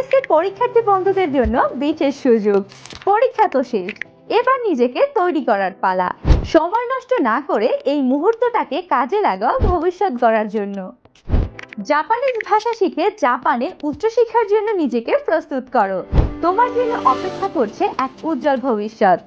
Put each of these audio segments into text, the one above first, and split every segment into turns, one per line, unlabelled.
HSC পরীক্ষার্থী বন্ধুদের জন্য বিশেষ সুযোগ। পরীক্ষা তো শেষ, এবার নিজেকে তৈরি করার পালা। সময় নষ্ট না করে এই মুহূর্তটাকে কাজে লাগাও ভবিষ্যৎ গড়ার জন্য। জাপানিজ ভাষা শিখে জাপানে উচ্চশিক্ষার জন্য নিজেকে প্রস্তুত করো। তোমার জন্য অপেক্ষা করছে এক উজ্জ্বল ভবিষ্যৎ।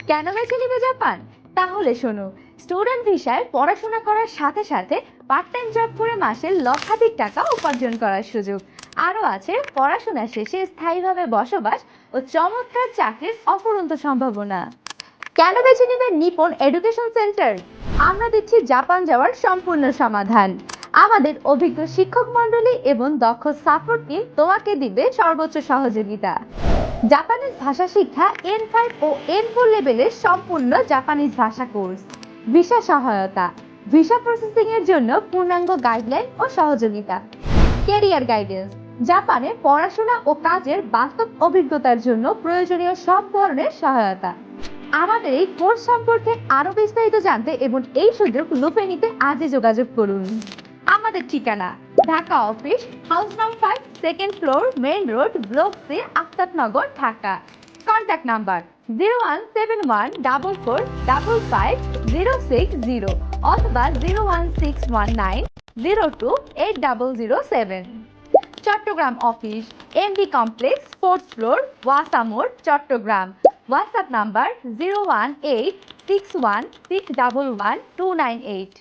কেন বেছে নিবে জাপান? তাহলে শোনো, স্টুডেন্ট ভিসায় পড়াশোনা করার সাথে সাথে পার্ট টাইম জব করে মাসে লক্ষাধিক টাকা উপার্জন করার সুযোগ। আরও আছে পড়াশোনা শেষে স্থায়ীভাবে বসবাস ও চমৎকার চাকরির অফুরন্ত সম্ভাবনা। কেন বেছে নেবেন নিপন এডুকেশন সেন্টার? আমরা দিচ্ছি জাপান যাওয়ার সম্পূর্ণ সমাধান। আমাদের অভিজ্ঞ শিক্ষক মণ্ডলী এবং দক্ষ সাপোর্ট টিম তোমাকে দিবে সর্বোচ্চ সহযোগিতা। জাপানিজ ভাষা শিক্ষা N5 ও N4 লেভেলের সম্পূর্ণ জাপানিজ ভাষা কোর্স, ভিসা সহায়তা, ভিসা প্রসেসিং এর জন্য পূর্ণাঙ্গ গাইডলাইন ও সহযোগিতা, ক্যারিয়ার গাইডেন্স, জাপানে পড়াশোনা ও কাজের বাস্তব অভিজ্ঞতার জন্য প্রয়োজনীয় সব ধরনের সহায়তা। আমাদের এই কোর্স সম্পর্কে আরো বিস্তারিত জানতে এবং এই সুযোগ লুফে নিতে আজই যোগাযোগ করুন। আমাদের ঠিকানা: Dhaka office, house number 5, second floor, main road, block C, Aftabnagar, Dhaka. Contact number 01714455060 অথবা 01619028007। Chattogram office, MB complex, 4th floor, ওয়াসা মোড়, চট্টগ্রাম। WhatsApp number 0186161111298।